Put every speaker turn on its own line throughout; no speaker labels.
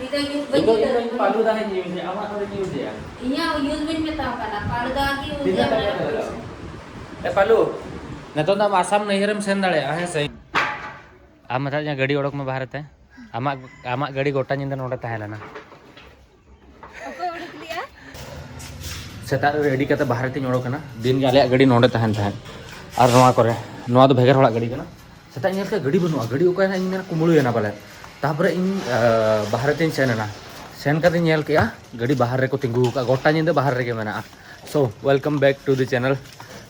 Kita use baju
Ini palu dah ni use. Amat ada use ya.
Iya use baju meta kana. Palu dah ki use
Tidak
mana.
ada. पालू नितो तो आसाम नैहरम सेन दाड़े है सही आम मतलब गाड़ी ओडक में बाहर ते आमा गाड़ी गोटा निंदा नोडे तहलेना सेता रेडी करते बाहर तीन ओडकना दिन के आले गाड़ी नोडे तहन तहन और नोआ करे नोआ तो भेगर हड़ा गाड़ी कना सेता नेल के गाड़ी बनुआ गाड़ी ओका इन मेन कुमुलुएना पाले तापरे इन बाहर तीन सेनना सेन करते नेल केया गाड़ी बाहर रे को तिंगु का गोटा निंदा बाहर रे के मेना so welcome back to the channel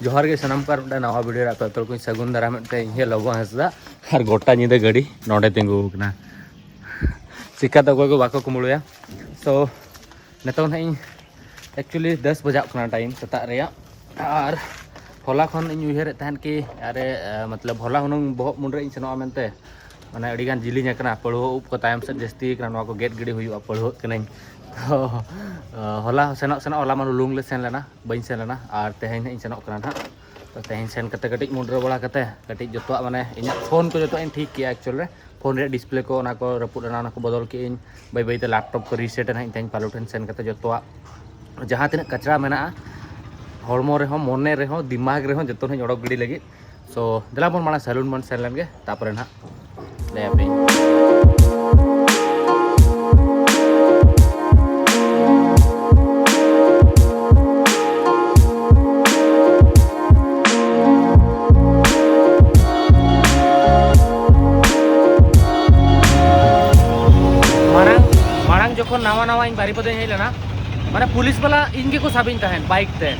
जोहार के सनम कर नवा वीडियो आप तो कोई सगुन दारा मिटे हे लगो हंसदा और गोटा निंदा गाड़ी नोडे तिंगुकना चिका तो को बाको कुमुलुया सो नेतो ना एक्चुअली 10 बजा टाइम सेता रेया और होला खन इन उहर तहन कि अरे मतलब होला हुनंग बहुत मुंडरे इन सनो मेनते माने अड़ी गान जिलिंग एकना पड़ो उप को टाइम से जस्ती एकना नवा को गेट गिडी हुई पड़ो कने तो होला सेनो सेनो होला मन लुंग ले सेन लेना बइन सेन लेना और तेहेन इन सेनो कना तो तेहेन सेन कते कटिक मुंडरे बड़ा कते कटिक जतो माने इन फोन को जतो इन ठीक किया एक्चुअल रे फोन रे डिस्प्ले को ना को रपुड ना को बदल के इन बाय बाय ते लैपटॉप को रीसेट ना इन तेन पालुठन सेन कते जतो जहाँ तीन कचरा मेना हड़मो रे मने रे दिमाग रे जो ओडक गिडी लगे सो दिला बन माना सैलून बन सेन लेन गे तापर ना ले पे मारांग जखन नवा नवा इन बारीपदे हेज लेना माने पुलिस वाला इनके को साबिन तहन बाइक ते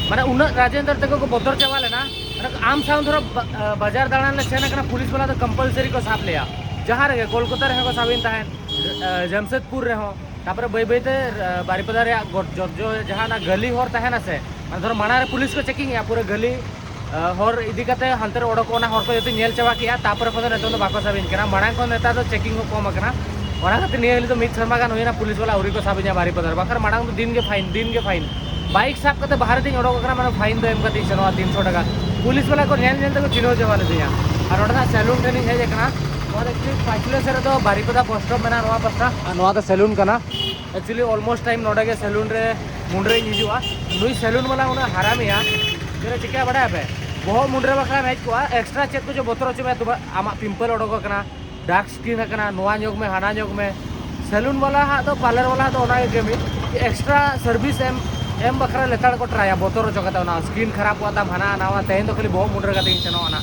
माने उना राजेंद्र तक को बदर चावा लेना आम साउंड धरो बाजार दाड़ान ले सेना कना पुलिस वाला तो कंपलसरी को साफ लिया जहां रे कोलकाता रे को साबिन तहन जमशेदपुर रे हो तापर बई बई ते बारीपदा रे जो जहां ना गली होर तहन से माने धरो माना रे पुलिस को चेकिंग या पूरे गली होर इदी कते हंतर ओडकोना होर को जति नेल चावा किया तापर को नेतो तो बाको साबिन कना माना को नेता तो चेकिंग को कम कना ᱚᱱᱟ ᱠᱷᱟᱹᱛᱤᱨ ᱱᱤᱭᱟᱹ ᱦᱤᱞᱳᱜ ᱫᱚ ᱢᱤᱫ ᱥᱮᱨᱢᱟ ᱜᱟᱱ ᱦᱩᱭᱱᱟ ᱯᱩᱞᱤᱥ ᱵᱟᱞᱟ ᱟᱹᱣᱨᱤ ᱠᱚ ᱥᱟᱵᱤᱧᱟ ᱵᱟᱨᱤᱯᱟᱫᱟ ᱨᱮ ᱵᱟᱠᱷᱟᱱ ᱢᱟᱲᱟᱝ ᱫᱚ ᱫᱤᱱ ᱜᱮ ᱯᱷᱟᱭᱤᱱ बाइक साब करते बाहर तीन ओडक करना माने फाइन दो एम करते सेनवा 300 टाका पुलिस वाला को नेल नेल तक चिन्हो जवा लेदिया और ओडा सैलून रे हेज एकना और एक्चुअली पाछले से तो बारीपदा पोस्ट ऑफ मेना नवा पस्ता नवा तो सैलून कना एक्चुअली ऑलमोस्ट टाइम नोडे के सैलून रे मुंडरे हिजुआ नुई सैलून वाला उना हरामिया तेरे चिका बड़ा है बहुत मुंडरे बखरा मैच को एक्स्ट्रा चेक को जो बोतरो च में तो आमा पिंपल ओडक करना डार्क स्किन करना नवा योग में हाना योग में सैलून वाला हा तो पार्लर वाला तो ओना गेमी एक्स्ट्रा सर्विस एम बखरा लेताड़ को ट्राया बोतरो चकता ना स्किन खराब हुआ था हना नावा तेहन तो खाली बहुत मुंडरे का सेनो ना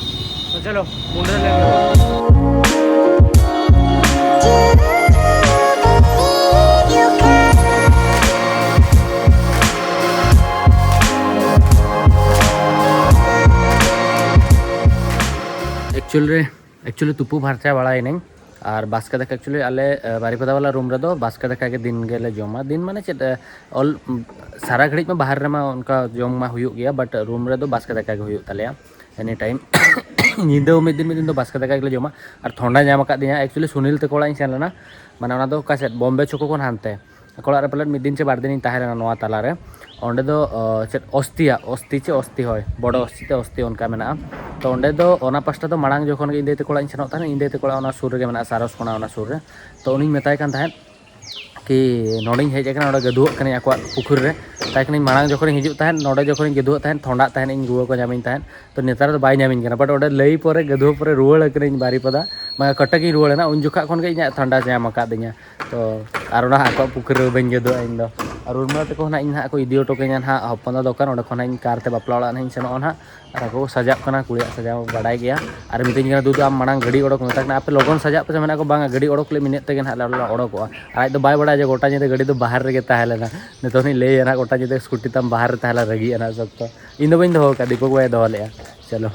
तो चलो मुंडरे ले एक्चुअली तुपु फार्चा बड़ा नहीं और बास्का दाका एक्चुअली आले बारीपदा वाला रूम रे दो बास्का दाका के दिन गेले जमा दिन माने चेत ऑल सारा घड़ी में बाहर रे मा उनका जम मा हुयुग गया बट रूम रे दो बास्का दाका के हुयुग तलेया एनी टाइम निंदो में दिन दो बास्का दाका के जमा और ठंडा जाम का दिया एक्चुअली सुनील ते कोला इन सेन लेना माने ओना दो कासे बॉम्बे चोको कोन हानते कोला रे पलट मिद दिन से बार दिन ताहे लेना नवा ताला रे ओंडे दो चेत अस्ति होय बड़ो अस्ति ते अस्ति उनका मेना तो ओंडे दो ओना पास्टा तो मांग जखन इंदे ते कोला इन सेनो ताने इंदे ते कोला ओना सुर रे मेना सारस कोना ओना सुर रे तो उनी मेताय कान ताहे कि नोडिंग हेज एकना ओडे गदुक कने आको पुखुर रे ताय कने मांग जखन हिजुक ताहे नोडे जखन गदुक ताहे ठंडा ताहे इन गुवा को जामिन ताहे तो नेतार तो बाय जामिन कना बट ओडे लई परे गदुक परे रुवाड़ कने बारीपदा मा कटकी रुवाड़ ना उन जुखा खन के इना ठंडा जाम का दिया तो और ओना आको पुखुर रे बन गदुक इन दो और उनमा ते को ना इन हा को इदी ऑटो के ना हा हपन दोकान ओडे खन इन कार ते बापला वाला इन सेनो ना और को सजाब कना कुड़िया सजाव बाडाय गया और मितिन कना दूध आम मांग गाड़ी ओडक मेता कना आपे लगन सजाब पे मेना को बांगा गाड़ी ओडक ले मिनेट ते ना ओडक आज तो बाय बड़ा जे गोटा जे गाड़ी तो बाहर रे ताहे लेना नितो नि ले ना गोटा जे स्कूटी तम बाहर रे ताहे रगी ना सब तो इन दो बइन दो का दीपक भाई दो ले चलो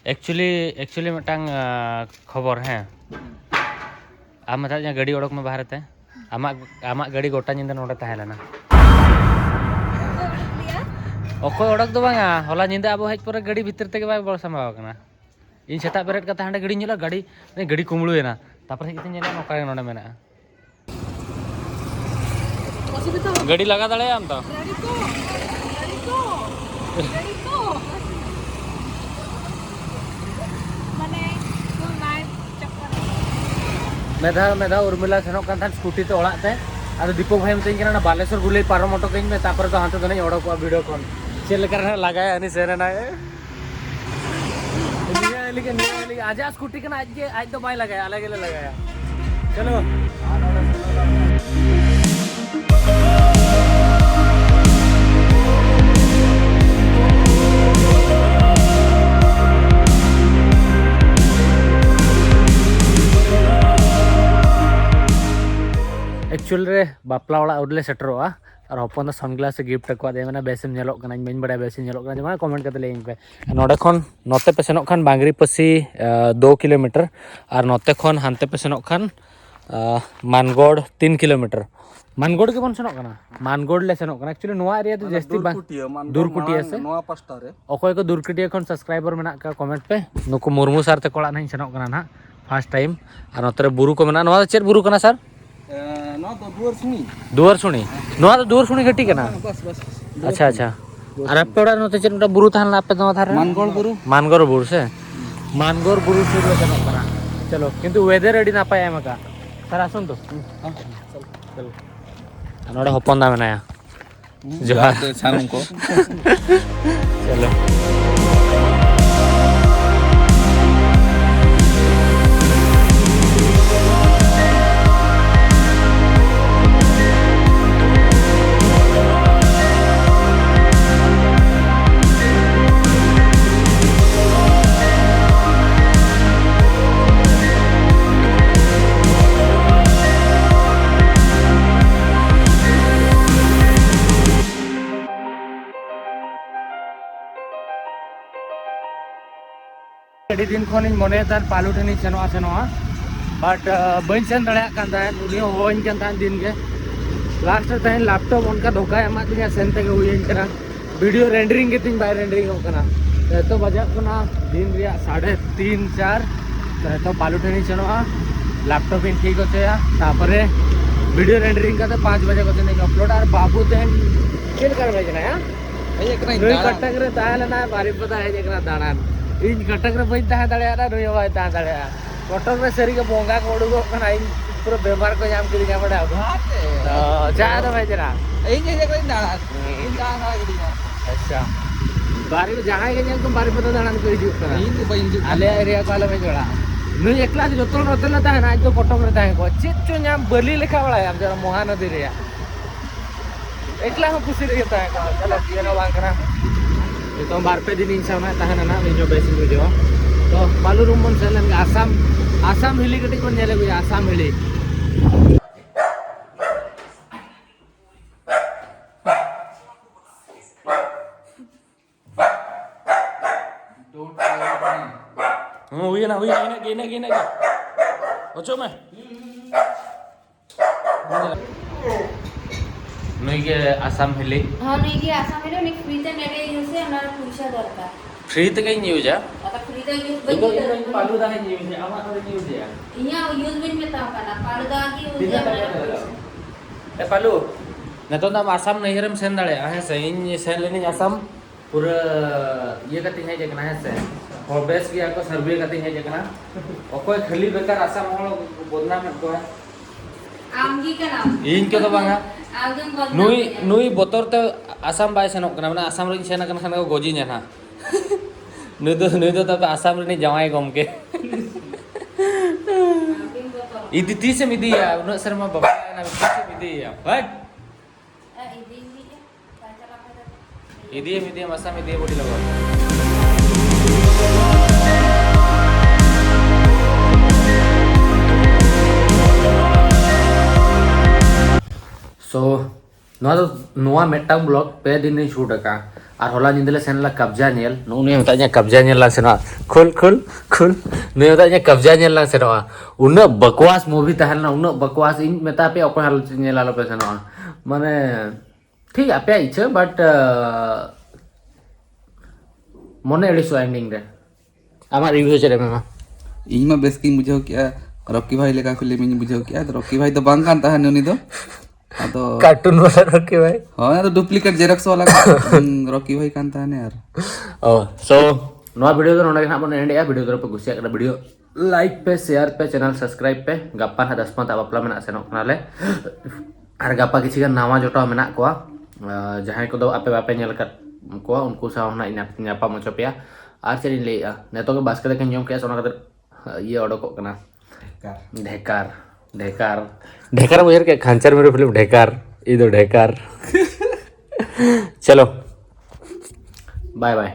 एक्चुअली मटांग खबर है आम मता गाड़ी ओडक में बाहर ते आमा गाड़ी गोटा निंदा नोडे ताहे लेना ओको ओडक दो बांगा होला निंदा अब हेज पर गाड़ी भीतर ते बाय बड़ समाव कना इन सेता बेरेट कथा हांडे गाड़ी निला गाड़ी कुमलुएना तापर हेज किते नेला नोका नोडे मेना गाड़ी लगा दड़े आम तो मेधा उर्मिला सेनोक कान थान स्कूटी ते ओळा ते आदो दीपक भाई मते किना ना बालेश्वर गुले पारम ऑटो कहीं में तापर तो हाथ तो नहीं ओडो को वीडियो कॉल चल कर लगाया अनि सेरे ना निया आजा स्कूटी कना आज तो बाय लगाया अलग अलग लगाया चलो एक्चुअल रे बापला वाला उडले सेटरोआ और हपन द सनग्लास गिफ्ट को दे माने बेसम नेलोक कना मैं बड़ा बेसम नेलोक कना जमा कमेंट करते लेइन पे नोडे खन नोते पे सेनोक खान बांगरी पसी 2 किलोमीटर और नोते खन हानते पे सेनोक खान मानगोड़ 3 किलोमीटर मानगोड़ के बन सेनोक कना मानगोड़ ले सेनोक कना एक्चुअली नोआ एरिया तो जस्ती दूरकुटिया से
नोआ पास्टा रे
ओकोय को दूरकुटिया खन सब्सक्राइबर मेना का कमेंट पे नुको मुर्मू सर ते कोला नहीं सेनोक कना ना फर्स्ट टाइम और नोते बुरु को मेना नोआ चेर बुरु कना सर
ना तो
दुआर सुनी नोआ तो दुआर सुनी घटी कना
बस बस
अच्छा अच्छा और आप पेड़ा नोते चेर उटा बुरु थान लापे तो थारे मानगोड़ बुरु से मानगोड़ बुरु से कना कना चलो किंतु वेदर एडी ना पाए एमका सर आसुन तो चल नोडे हपन दा मेनाया जोहार
सानुम को
चलो अड़ी दिन खन मने पालू ठेनी सेनोआ बट बन सेन दाड़ा दिन के लास्ट तहन लैपटॉप उनका धोखा एमा दिया सेन ते हुईना वीडियो रेंडरिंग के तीन बाय रेंडरिंग होकना तो बजा दिन रिया 3:30 4 तो पालू ठेनी सेनोआ लैपटॉप इन ठीक होते तापरे वीडियो रेंडरिंग का 5 बजे को नहीं अपलोड और बाबू तहन चल कर भेजना है नई कटक रे ताहलेना बारी पता है एकरा दाना इन कटक रे बई ताह दाड़ा नई होय ताह दाड़ा कटक रे सरी के बोंगा को उडुगो कना इन पूरा बेमार को जाम करी बड़ा तो जा तो भाई जरा इन जे कोई दाड़ा इन दाड़ा गडी अच्छा बारी में जहां के तुम बारी पता दाड़ा को हिजु कना इन को बई आले एरिया को आले में जड़ा नई एकला जोतल रतल ना ताह ना आज तो कटक रे ताह को चिच्चु जाम बली लेखा बड़ा हम जरा महानदी रे एकला हो खुशी रे ताह को चलो दिनो बांग कना तो बारपे दिन इंसान तहना ना इन बेस बुझो तो पालू रूम बन सेन आसाम हिली कटी को नेले गया आसाम हिली हुई ना गेना ओचो में नई के आसाम हिली
हां नई के आसाम हिली ने फ्री ते नेटे यूज से हमरा पैसा दरकार
फ्री ते कई यूज है
आता फ्री ते यूज बई
पालू दा है यूज है आमा तो यूज है
इया यूज बिन में ता कना पालू दा की यूज है
ए पालू नतो दा आसाम नहिरम सेन दाड़े है से इन सेन लेनी आसाम पूरा ये कति है जकना है से और बेस की को सर्वे कति है जकना ओकोय खाली बेकार आसाम होलो बोदना में को है
आमगी का नाम
इन के तो बांगा नुई बोतर ते आसाम बाय सेनक कना माने आसाम रे सेना कना खान को गोजी नेना नुई तो तब आसाम रे जवाई गमके इदी तीसे मिदिया उन शर्मा बाबा ना तीसे मिदिया हट इदी मिदिया मसा मिदिया बोडी लगो सो नोआ मेटांग ब्लॉग पे दिन ने शूट का और होला निंदले सेनला कब्जा नेल नुने मताnya कब्जा नेल ला सेना खुल नुने मताnya कब्जा नेल ला सेना उन बकवास मूवी तहलना उन बकवास इन मेता पे ओको हाल नेल ला पे सेना माने ठीक आपे इच्छा बट मने एडी सो एंडिंग रे आमा रिव्यू चले मेमा
इमा बेस की बुझाओ क्या रॉकी भाई लेका फिल्म इन बुझाओ क्या तो रॉकी भाई तो बांग कान ताहन उनी दो तो
कार्टून वाला रॉकी भाई
हां तो डुप्लीकेट जेरॉक्स वाला रॉकी भाई कान ताहन यार
ओ सो नोआ वीडियो तो नोडे ना बने एंड या वीडियो तो पे गुसिया करा वीडियो लाइक पे शेयर पे चैनल सब्सक्राइब पे गप्पा ना 10 पंता बापला मेना सेनोक नाले और गप्पा किसी का नावा जोटा मेना कोआ जहां को दो आपे बापे नेल कर को उनको साव ना न्यापा मचोपिया आर चेन लेया नेतो के बास्केट के नियम के सोना कदर ये ओडोको कना ढेकार ढेकार ढेकार मुझे के खांचर मेरे फिल्म ढेकार इधर ढेकार चलो बाय बाय।